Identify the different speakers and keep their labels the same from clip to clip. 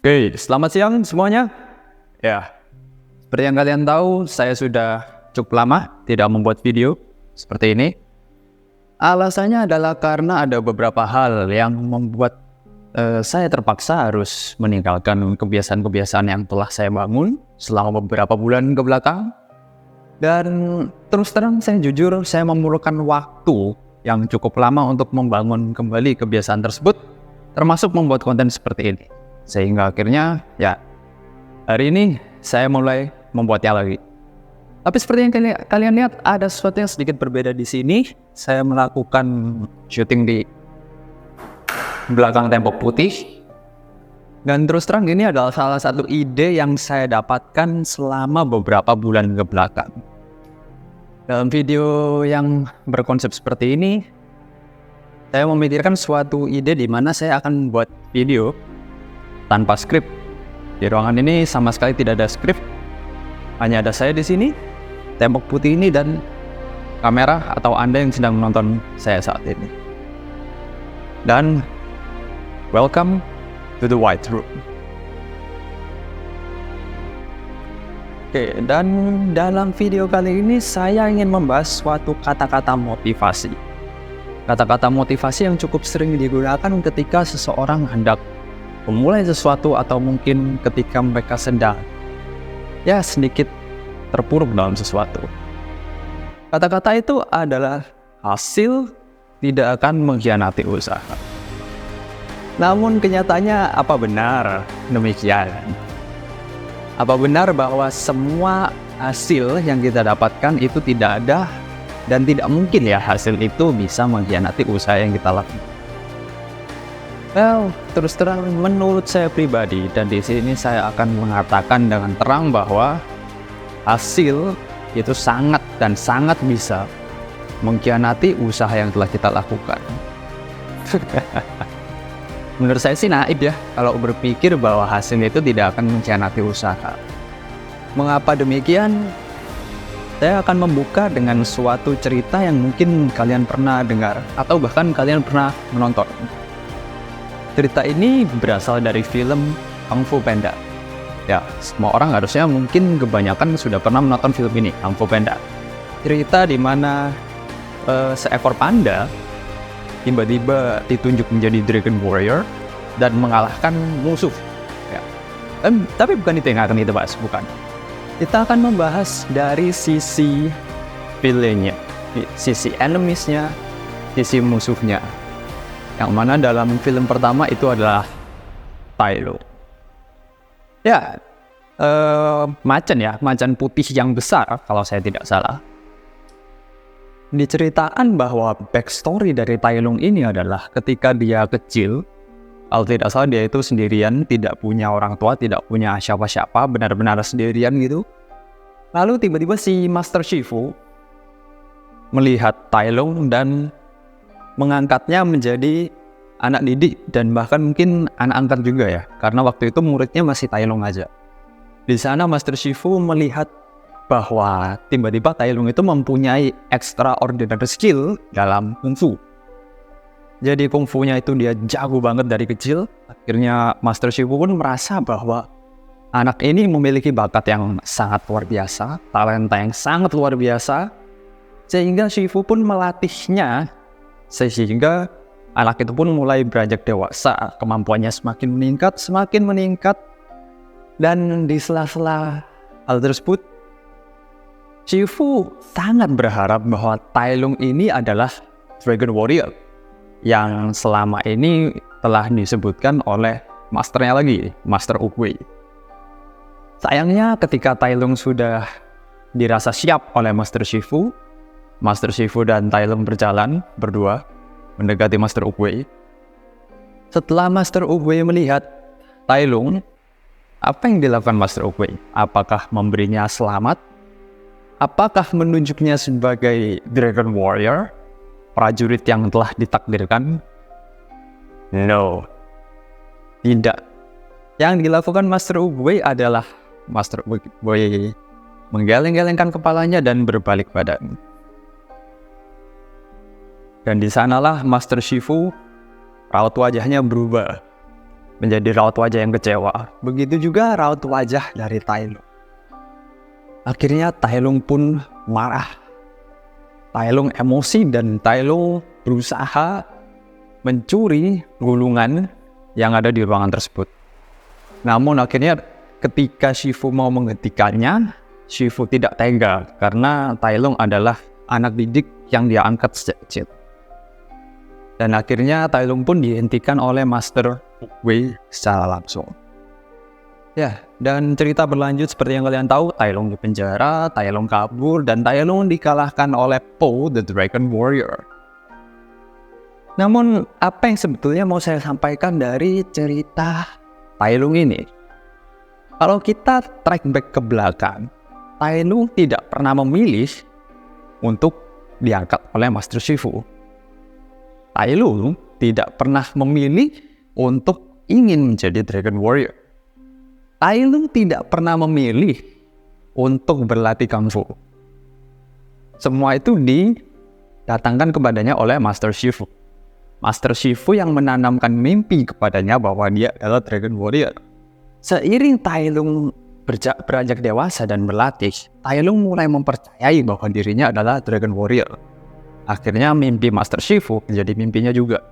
Speaker 1: Oke, selamat siang semuanya. Ya, seperti yang kalian tahu, saya sudah cukup lama tidak membuat video seperti ini. Alasannya adalah karena ada beberapa hal yang membuat saya terpaksa harus meninggalkan kebiasaan-kebiasaan yang telah saya bangun selama beberapa bulan ke belakang. Dan terus terang saya jujur, saya memerlukan waktu yang cukup lama untuk membangun kembali kebiasaan tersebut, termasuk membuat konten seperti ini. Sehingga akhirnya ya hari ini saya mulai membuatnya lagi. Tapi seperti yang kalian lihat, ada sesuatu yang sedikit berbeda di sini. Saya melakukan syuting di belakang tembok putih. Dan terus terang ini adalah salah satu ide yang saya dapatkan selama beberapa bulan ke belakang. Dalam video yang berkonsep seperti ini, saya memikirkan suatu ide di mana saya akan buat video tanpa skrip. Di ruangan ini sama sekali tidak ada skrip. Hanya ada saya di sini, tembok putih ini, dan kamera atau Anda yang sedang menonton saya saat ini. Dan welcome to the White Room. Oke, dan dalam video kali ini saya ingin membahas suatu kata-kata motivasi. Kata-kata motivasi yang cukup sering digunakan ketika seseorang hendak memulai sesuatu atau mungkin ketika mereka sedang sedikit terpuruk dalam sesuatu. Kata-kata itu adalah hasil tidak akan mengkhianati usaha. Namun kenyataannya apa benar demikian? Apa benar bahwa semua hasil yang kita dapatkan itu tidak ada dan tidak mungkin ya hasil itu bisa mengkhianati usaha yang kita lakukan? Well, terus terang menurut saya pribadi, dan di sini saya akan mengatakan dengan terang bahwa hasil itu sangat dan sangat bisa mengkhianati usaha yang telah kita lakukan. Menurut saya sih naif ya kalau berpikir bahwa hasil itu tidak akan mengkhianati usaha. Mengapa demikian? Saya akan membuka dengan suatu cerita yang mungkin kalian pernah dengar atau bahkan kalian pernah menonton. Cerita ini berasal dari film Kung Fu Panda. Ya, semua orang harusnya mungkin kebanyakan sudah pernah menonton film ini, Kung Fu Panda. Cerita di mana seekor panda tiba-tiba ditunjuk menjadi Dragon Warrior dan mengalahkan musuh. Ya. Tapi bukan itu yang akan kita bahas, bukan. Kita akan membahas dari sisi villainnya, sisi enemies-nya, sisi musuhnya. Yang mana dalam film pertama itu adalah Tai Lung. Ya, macan putih yang besar kalau saya tidak salah. Diceritakan bahwa backstory dari Tai Lung ini adalah ketika dia kecil, kalau tidak salah dia itu sendirian, tidak punya orang tua, tidak punya siapa-siapa, benar-benar sendirian gitu. Lalu tiba-tiba si Master Shifu melihat Tai Lung dan mengangkatnya menjadi anak didik dan bahkan mungkin anak angkat juga ya, karena waktu itu muridnya masih Tai Lung aja. Di sana Master Shifu melihat bahwa tiba-tiba Tai Lung itu mempunyai extraordinary skill dalam kungfu. Jadi kungfunya itu dia jago banget dari kecil. Akhirnya Master Shifu pun merasa bahwa anak ini memiliki bakat yang sangat luar biasa, talenta yang sangat luar biasa, sehingga Shifu pun melatihnya, sehingga anak itu pun mulai beranjak dewasa, kemampuannya semakin meningkat, dan di sela-sela hal tersebut, Shifu sangat berharap bahwa Tai Lung ini adalah Dragon Warrior yang selama ini telah disebutkan oleh masternya lagi, Master Oogway. Sayangnya ketika Tai Lung sudah dirasa siap oleh Master Shifu dan Tai Lung berjalan berdua mendekati Master Oogway. Setelah Master Oogway melihat Tai Lung, apa yang dilakukan Master Oogway? Apakah memberinya selamat? Apakah menunjuknya sebagai Dragon Warrior, prajurit yang telah ditakdirkan? No, tidak. Yang dilakukan Master Oogway adalah Master Oogway menggeleng-gelengkan kepalanya dan berbalik badan. Dan di sanalah Master Shifu, raut wajahnya berubah. menjadi raut wajah yang kecewa. Begitu juga raut wajah dari Tai Lung. Akhirnya Tai Lung pun marah. Tai Lung emosi dan Tai Lung berusaha mencuri gulungan yang ada di ruangan tersebut. Namun akhirnya ketika Shifu mau menghentikannya, Shifu tidak tega karena Tai Lung adalah anak didik yang dia angkat sejak kecil. Dan akhirnya Tai Lung pun dihentikan oleh Master Wei secara langsung. Ya, dan cerita berlanjut seperti yang kalian tahu, Tai Lung dipenjara, Tai Lung kabur, dan Tai Lung dikalahkan oleh Po, the Dragon Warrior. Namun, apa yang sebetulnya mau saya sampaikan dari cerita Tai Lung ini? Kalau kita track back ke belakang, Tai Lung tidak pernah memilih untuk diangkat oleh Master Shifu. Tai Lung tidak pernah memilih untuk ingin menjadi Dragon Warrior. Tai Lung tidak pernah memilih untuk berlatih kungfu. Semua itu didatangkan kepadanya oleh Master Shifu. Master Shifu yang menanamkan mimpi kepadanya bahwa dia adalah Dragon Warrior. Seiring Tai Lung beranjak dewasa dan berlatih, Tai Lung mulai mempercayai bahwa dirinya adalah Dragon Warrior. Akhirnya mimpi Master Shifu menjadi mimpinya juga.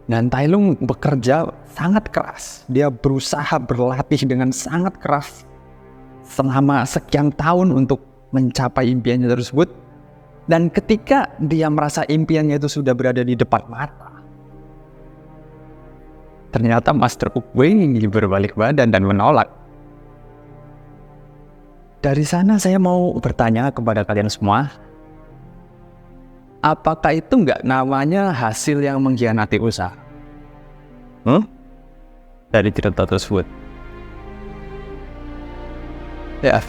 Speaker 1: Dan Tai Lung bekerja sangat keras. Dia berusaha berlatih dengan sangat keras selama sekian tahun untuk mencapai impiannya tersebut. Dan ketika dia merasa impiannya itu sudah berada di depan mata, ternyata Master Wei berbalik badan dan menolak. Dari sana saya mau bertanya kepada kalian semua, apakah itu nggak namanya hasil yang mengkhianati usaha? Dari cerita tersebut. Ya.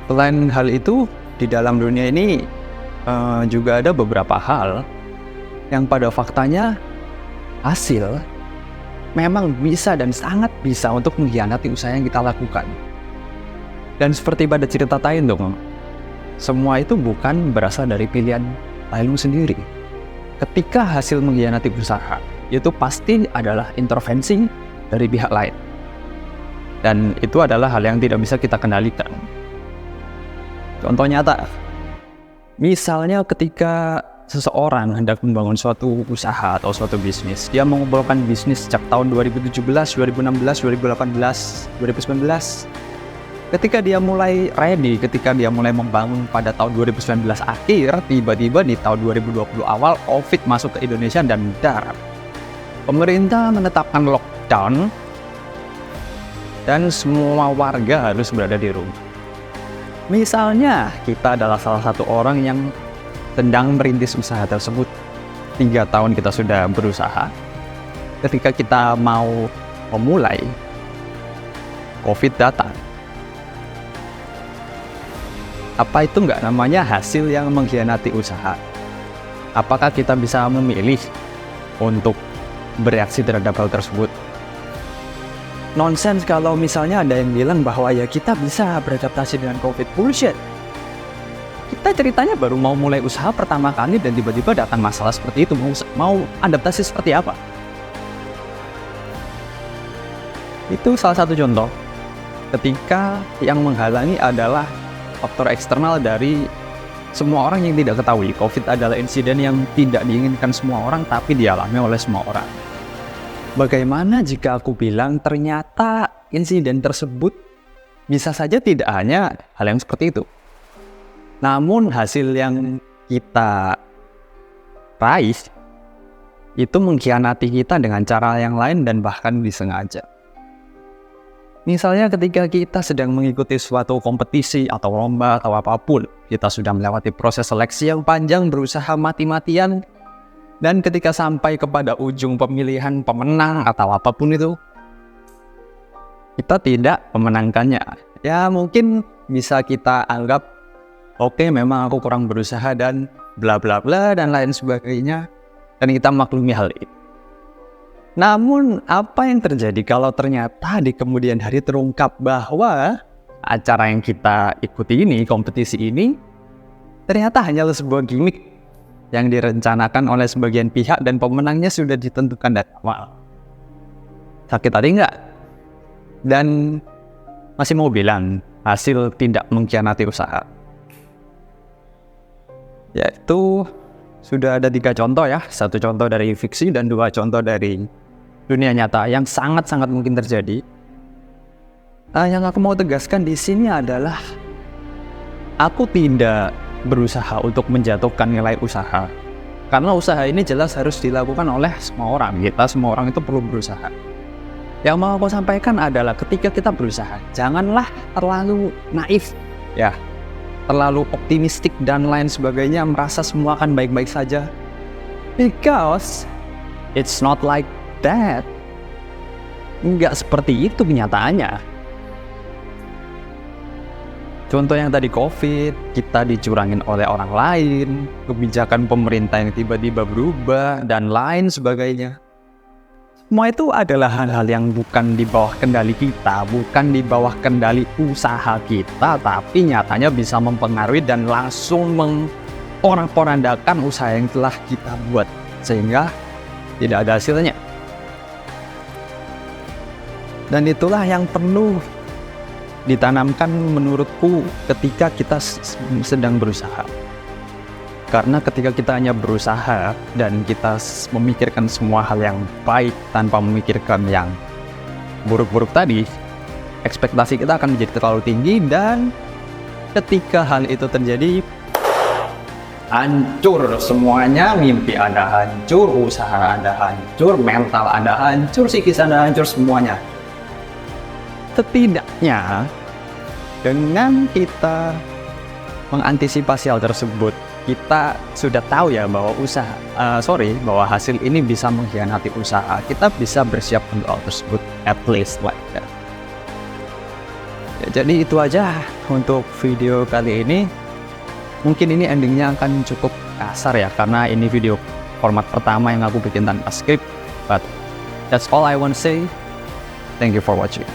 Speaker 1: Selain hal itu, di dalam dunia ini juga ada beberapa hal yang pada faktanya hasil memang bisa dan sangat bisa untuk mengkhianati usaha yang kita lakukan. Dan seperti pada cerita Tai Lung, semua itu bukan berasal dari pilihan Tai Lung sendiri. Ketika hasil mengkhianati usaha, itu pasti adalah intervensi dari pihak lain. Dan itu adalah hal yang tidak bisa kita kendalikan. Contoh nyata, misalnya ketika seseorang hendak membangun suatu usaha atau suatu bisnis, dia mengumpulkan bisnis sejak tahun 2017, 2016, 2018, 2019. Ketika dia mulai ready, ketika dia mulai membangun pada tahun 2019 akhir, tiba-tiba di tahun 2020 awal, COVID masuk ke Indonesia dan mendarat. Pemerintah menetapkan lockdown dan semua warga harus berada di rumah. Misalnya, kita adalah salah satu orang yang sedang merintis usaha tersebut. 3 tahun kita sudah berusaha. Ketika kita mau memulai, COVID datang. Apa itu nggak namanya hasil yang mengkhianati usaha? Apakah kita bisa memilih untuk bereaksi terhadap hal tersebut? Nonsense kalau misalnya ada yang bilang bahwa ya kita bisa beradaptasi dengan COVID. Bullshit. Kita ceritanya baru mau mulai usaha pertama kali dan tiba-tiba datang masalah seperti itu. Mau adaptasi seperti apa? Itu salah satu contoh ketika yang menghalangi adalah faktor eksternal dari semua orang yang tidak ketahui. COVID adalah insiden yang tidak diinginkan semua orang tapi dialami oleh semua orang. Bagaimana jika aku bilang ternyata insiden tersebut bisa saja tidak hanya hal yang seperti itu, namun hasil yang kita raih itu mengkhianati kita dengan cara yang lain dan bahkan disengaja. Misalnya ketika kita sedang mengikuti suatu kompetisi atau lomba atau apapun, kita sudah melewati proses seleksi yang panjang, berusaha mati-matian, dan ketika sampai kepada ujung pemilihan pemenang atau apapun itu, kita tidak memenangkannya. Ya mungkin bisa kita anggap, oke, memang aku kurang berusaha dan bla bla bla dan lain sebagainya, dan kita maklumi hal itu. Namun apa yang terjadi kalau ternyata di kemudian hari terungkap bahwa acara yang kita ikuti ini, kompetisi ini, ternyata hanyalah sebuah gimmick yang direncanakan oleh sebagian pihak dan pemenangnya sudah ditentukan dari awal. Sakit hati nggak? Dan masih mau bilang hasil tidak mengkhianati usaha. Yaitu sudah ada 3 contoh ya, 1 contoh dari fiksi dan 2 contoh dari dunia nyata yang sangat-sangat mungkin terjadi. Yang aku mau tegaskan di sini adalah aku tidak berusaha untuk menjatuhkan nilai usaha. Karena usaha ini jelas harus dilakukan oleh semua orang. Kita semua orang itu perlu berusaha. Yang mau aku sampaikan adalah ketika kita berusaha, janganlah terlalu naif, ya, terlalu optimistik dan lain sebagainya, merasa semua akan baik-baik saja. Because it's not like that. Nggak seperti itu kenyataannya. Contoh yang tadi COVID, kita dicurangin oleh orang lain, kebijakan pemerintah yang tiba-tiba berubah, dan lain sebagainya. Semua itu adalah hal-hal yang bukan di bawah kendali kita, bukan di bawah kendali usaha kita, tapi nyatanya bisa mempengaruhi dan langsung mengorak-porandakan usaha yang telah kita buat, sehingga tidak ada hasilnya. Dan itulah yang perlu ditanamkan menurutku ketika kita sedang berusaha. Karena ketika kita hanya berusaha dan kita memikirkan semua hal yang baik tanpa memikirkan yang buruk-buruk tadi, ekspektasi kita akan menjadi terlalu tinggi, dan ketika hal itu terjadi, hancur semuanya. Mimpi Anda hancur, usaha Anda hancur, mental Anda hancur, psikis Anda hancur, semuanya. Setidaknya dengan kita mengantisipasi hal tersebut, kita sudah tahu ya bahwa bahwa hasil ini bisa mengkhianati usaha. Kita bisa bersiap untuk hal tersebut, at least like that. Ya, jadi itu aja untuk video kali ini. Mungkin ini endingnya akan cukup kasar ya, karena ini video format pertama yang aku bikin tanpa skrip. But that's all I want to say. Thank you for watching.